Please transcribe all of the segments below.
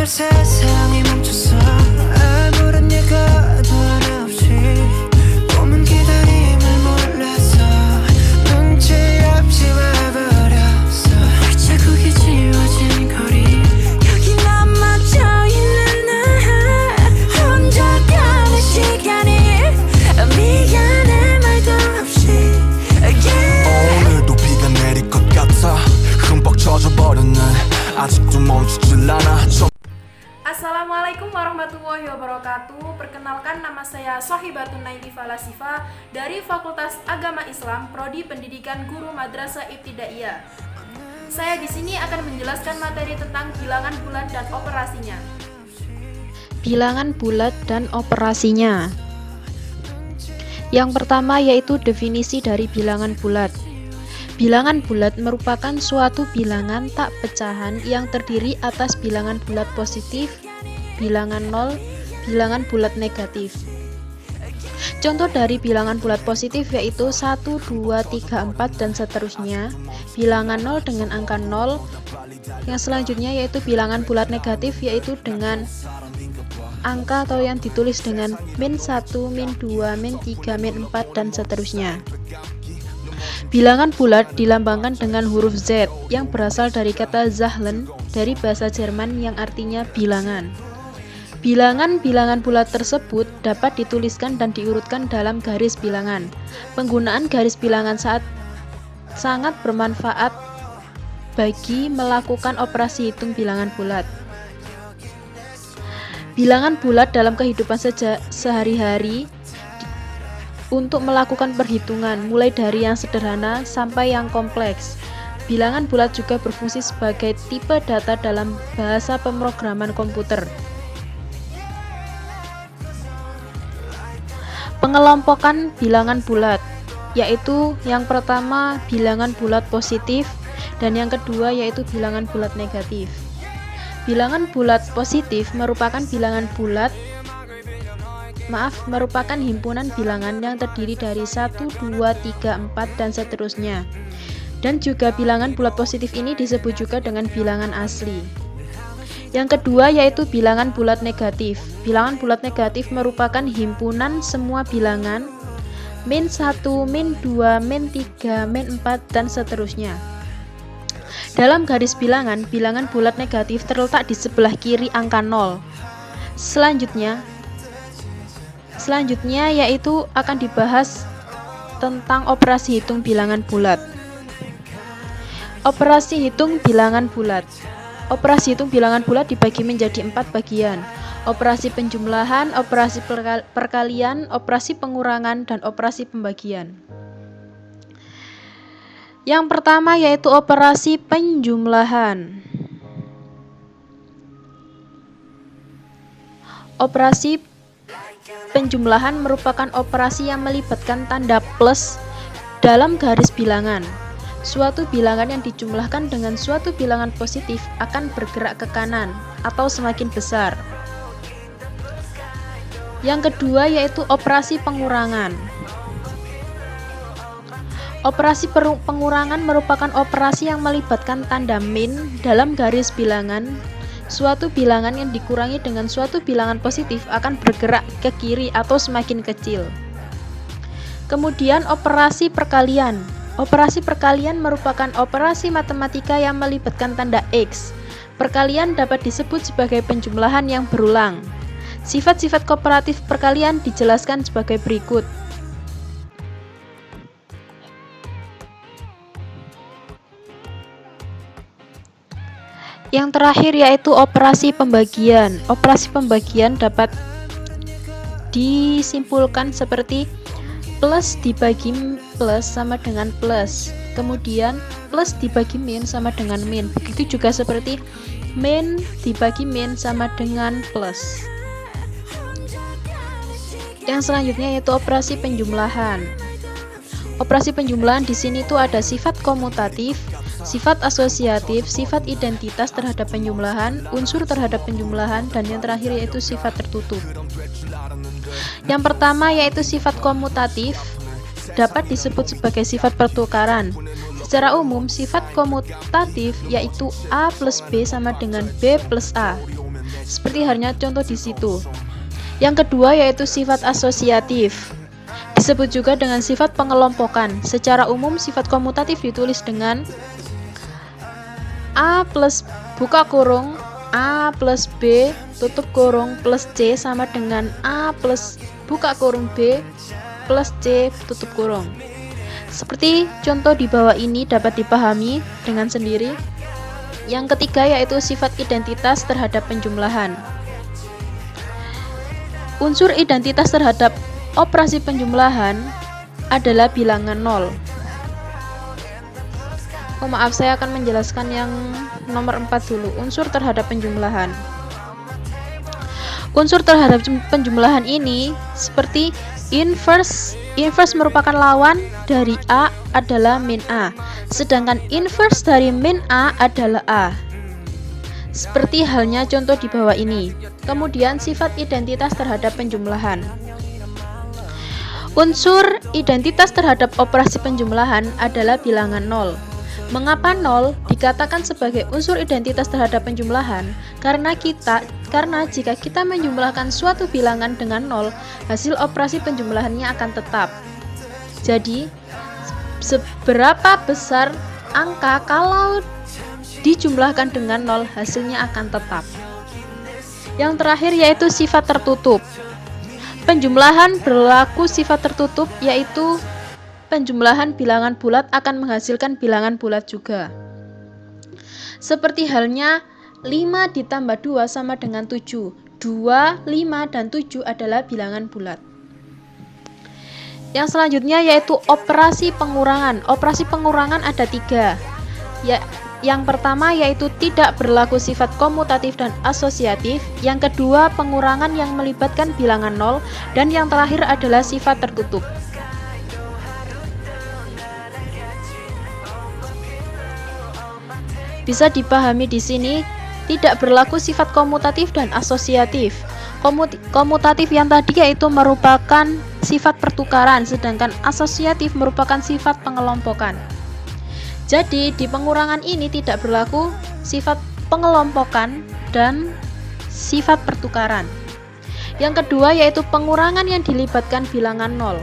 세상이 멈춰서 아무런 예고도 하나 없이 꿈은 기다림을 몰라서 눈치 없이 와버렸어. 자국이 지워진 거리 여기 남아져 있는 나 혼자 가는 시간이 미안해 말도 없이 오늘도 비가 내릴 것 같아 흠뻑 젖어버렸네 아직도 멈추질 않아. Assalamualaikum warahmatullahi wabarakatuh. Perkenalkan, nama saya Sohibatun Naimi Falasifa dari Fakultas Agama Islam, Prodi Pendidikan Guru Madrasah Ibtidaiyah. Saya di sini akan menjelaskan materi tentang bilangan bulat dan operasinya. Bilangan bulat dan operasinya. Yang pertama yaitu definisi dari bilangan bulat. Bilangan bulat merupakan suatu bilangan tak pecahan yang terdiri atas bilangan bulat positif, bilangan nol, bilangan bulat negatif. Contoh dari bilangan bulat positif yaitu 1, 2, 3, 4 dan seterusnya. Bilangan nol dengan angka 0. Yang selanjutnya yaitu bilangan bulat negatif yaitu dengan angka atau yang ditulis dengan min 1, min 2, min 3, min 4 dan seterusnya. Bilangan bulat dilambangkan dengan huruf Z yang berasal dari kata Zahlen dari bahasa Jerman yang artinya bilangan. Bilangan-bilangan bulat tersebut dapat dituliskan dan diurutkan dalam garis bilangan. Penggunaan garis bilangan sangat bermanfaat bagi melakukan operasi hitung bilangan bulat. Bilangan bulat dalam kehidupan sehari-hari untuk melakukan perhitungan mulai dari yang sederhana sampai yang kompleks. Bilangan bulat juga berfungsi sebagai tipe data dalam bahasa pemrograman komputer. Pengelompokan bilangan bulat yaitu yang pertama bilangan bulat positif dan yang kedua yaitu bilangan bulat negatif. Bilangan bulat positif merupakan merupakan himpunan bilangan yang terdiri dari 1, 2, 3, 4 dan seterusnya. Dan juga bilangan bulat positif ini disebut juga dengan bilangan asli. Yang kedua yaitu bilangan bulat negatif. Bilangan bulat negatif merupakan himpunan semua bilangan min 1, min 2, min 3, min 4 dan seterusnya. Dalam garis bilangan, bilangan bulat negatif terletak di sebelah kiri angka 0. Selanjutnya yaitu akan dibahas tentang operasi hitung bilangan bulat. Operasi hitung bilangan bulat. Operasi hitung bilangan bulat dibagi menjadi 4 bagian. Operasi penjumlahan, operasi perkalian, operasi pengurangan, dan operasi pembagian. Yang pertama yaitu operasi penjumlahan. Operasi penjumlahan merupakan operasi yang melibatkan tanda plus dalam garis bilangan. Suatu bilangan yang dijumlahkan dengan suatu bilangan positif akan bergerak ke kanan atau semakin besar. Yang kedua yaitu operasi pengurangan. Operasi pengurangan merupakan operasi yang melibatkan tanda min dalam garis bilangan. Suatu bilangan yang dikurangi dengan suatu bilangan positif akan bergerak ke kiri atau semakin kecil. Kemudian operasi perkalian. Operasi perkalian merupakan operasi matematika yang melibatkan tanda X. Perkalian dapat disebut sebagai penjumlahan yang berulang. Sifat-sifat kooperatif perkalian dijelaskan sebagai berikut. Yang terakhir yaitu operasi pembagian. Operasi pembagian dapat disimpulkan seperti plus dibagi plus sama dengan plus. Kemudian plus dibagi min sama dengan min. Begitu juga seperti min dibagi min sama dengan plus. Yang selanjutnya yaitu operasi penjumlahan. Operasi penjumlahan di sini tuh ada sifat komutatif, sifat asosiatif, sifat identitas terhadap penjumlahan, unsur terhadap penjumlahan, dan yang terakhir yaitu sifat tertutup. Yang pertama yaitu sifat komutatif dapat disebut sebagai sifat pertukaran. Secara umum, sifat komutatif yaitu A plus B sama dengan B plus A. seperti halnya contoh di situ. Yang kedua yaitu sifat asosiatif. Disebut juga dengan sifat pengelompokan. Secara umum sifat komutatif ditulis dengan A plus buka kurung A plus B tutup kurung plus C sama dengan A plus buka kurung B plus C tutup kurung. Seperti contoh di bawah ini dapat dipahami dengan sendiri. Yang ketiga yaitu sifat identitas terhadap penjumlahan. Unsur identitas terhadap operasi penjumlahan adalah bilangan 0. Oh maaf, saya akan menjelaskan yang nomor 4 dulu, unsur terhadap penjumlahan. Unsur terhadap penjumlahan ini seperti inverse. Inverse merupakan lawan dari A adalah min A, sedangkan inverse dari min A adalah A. Seperti halnya contoh di bawah ini. Kemudian sifat identitas terhadap penjumlahan. Unsur identitas terhadap operasi penjumlahan adalah bilangan 0. Mengapa 0 dikatakan sebagai unsur identitas terhadap penjumlahan? Karena jika kita menjumlahkan suatu bilangan dengan 0, hasil operasi penjumlahannya akan tetap. Jadi, seberapa besar angka kalau dijumlahkan dengan 0, hasilnya akan tetap. Yang terakhir yaitu sifat tertutup. Penjumlahan berlaku sifat tertutup, yaitu penjumlahan bilangan bulat akan menghasilkan bilangan bulat juga. Seperti halnya 5 ditambah 2 sama dengan 7. 2, 5, dan 7 adalah bilangan bulat. Yang selanjutnya yaitu operasi pengurangan. Operasi pengurangan ada 3. Yang pertama yaitu tidak berlaku sifat komutatif dan asosiatif. Yang kedua pengurangan yang melibatkan bilangan 0. Dan yang terakhir adalah sifat tertutup. Bisa dipahami di sini tidak berlaku sifat komutatif dan asosiatif. Komutatif yang tadi yaitu merupakan sifat pertukaran, sedangkan asosiatif merupakan sifat pengelompokan. Jadi di pengurangan ini tidak berlaku sifat pengelompokan dan sifat pertukaran. Yang kedua yaitu pengurangan yang dilibatkan bilangan 0.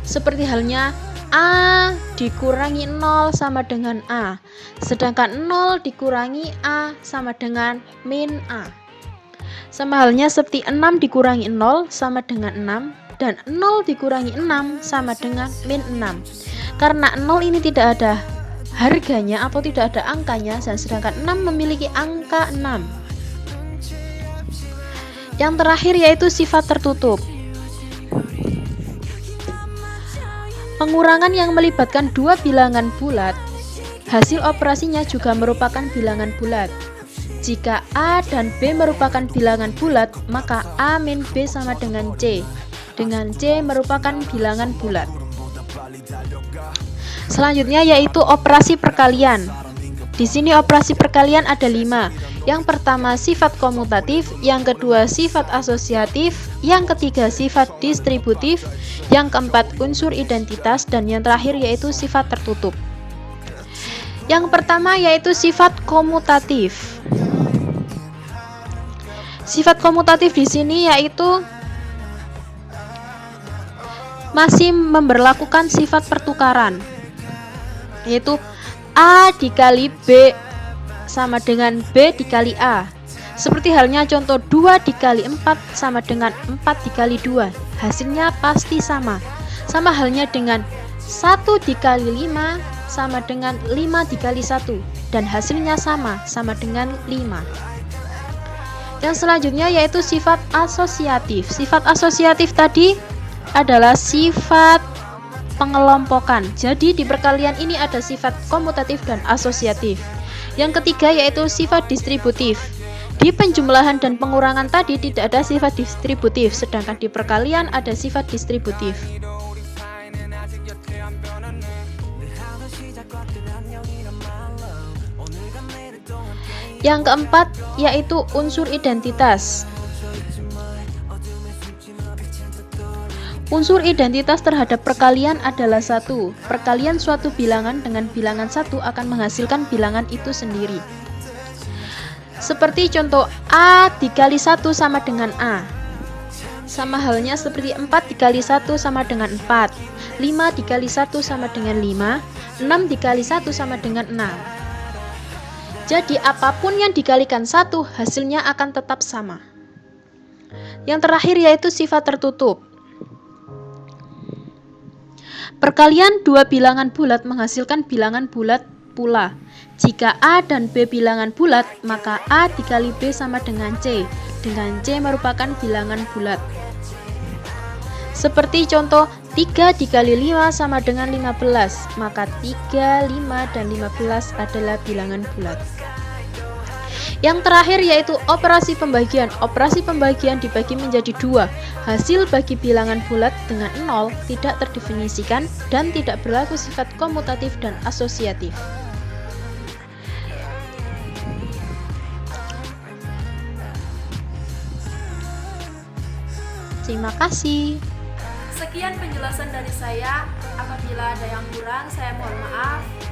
Seperti halnya A dikurangi 0 sama dengan A, sedangkan 0 dikurangi A sama dengan min A. Sama halnya seperti 6 dikurangi 0 sama dengan 6, dan 0 dikurangi 6 sama dengan min 6. Karena 0 ini tidak ada harganya atau tidak ada angkanya, dan sedangkan 6 memiliki angka 6. Yang terakhir yaitu sifat tertutup. Pengurangan yang melibatkan dua bilangan bulat, hasil operasinya juga merupakan bilangan bulat. Jika A dan B merupakan bilangan bulat, maka A min B sama dengan C. Dengan C merupakan bilangan bulat. Selanjutnya yaitu operasi perkalian. Di sini operasi perkalian ada 5. Yang pertama sifat komutatif, yang kedua sifat asosiatif, yang ketiga sifat distributif, yang keempat unsur identitas, dan yang terakhir yaitu sifat tertutup. Yang pertama yaitu sifat komutatif. Sifat komutatif di sini yaitu masih memberlakukan sifat pertukaran, yaitu A dikali B sama dengan B dikali A. Seperti halnya contoh 2 dikali 4 sama dengan 4 dikali 2. Hasilnya pasti sama. Sama halnya dengan 1 dikali 5 sama dengan 5 dikali 1. Dan hasilnya sama dengan 5. Yang selanjutnya yaitu sifat asosiatif. Sifat asosiatif tadi adalah sifat pengelompokan. Jadi di perkalian ini ada sifat komutatif dan asosiatif. Yang ketiga yaitu sifat distributif. Di penjumlahan dan pengurangan tadi tidak ada sifat distributif, sedangkan di perkalian ada sifat distributif. Yang keempat yaitu unsur identitas. Unsur identitas terhadap perkalian adalah 1. Perkalian suatu bilangan dengan bilangan 1 akan menghasilkan bilangan itu sendiri. Seperti contoh A dikali 1 sama dengan A. Sama halnya seperti 4 dikali 1 sama dengan 4, 5 dikali 1 sama dengan 5, 6 dikali 1 sama dengan 6. Jadi apapun yang dikalikan 1 hasilnya akan tetap sama. Yang terakhir yaitu sifat tertutup. Perkalian dua bilangan bulat menghasilkan bilangan bulat pula. Jika A dan B bilangan bulat, maka A dikali B sama dengan C, dengan C merupakan bilangan bulat. Seperti contoh 3 dikali 5 sama dengan 15, maka 3, 5, dan 15 adalah bilangan bulat. Yang terakhir yaitu operasi pembagian. Operasi pembagian dibagi menjadi 2. Hasil bagi bilangan bulat dengan 0 tidak terdefinisikan dan tidak berlaku sifat komutatif dan asosiatif. Terima kasih. Sekian penjelasan dari saya. Apabila ada yang kurang, saya mohon maaf.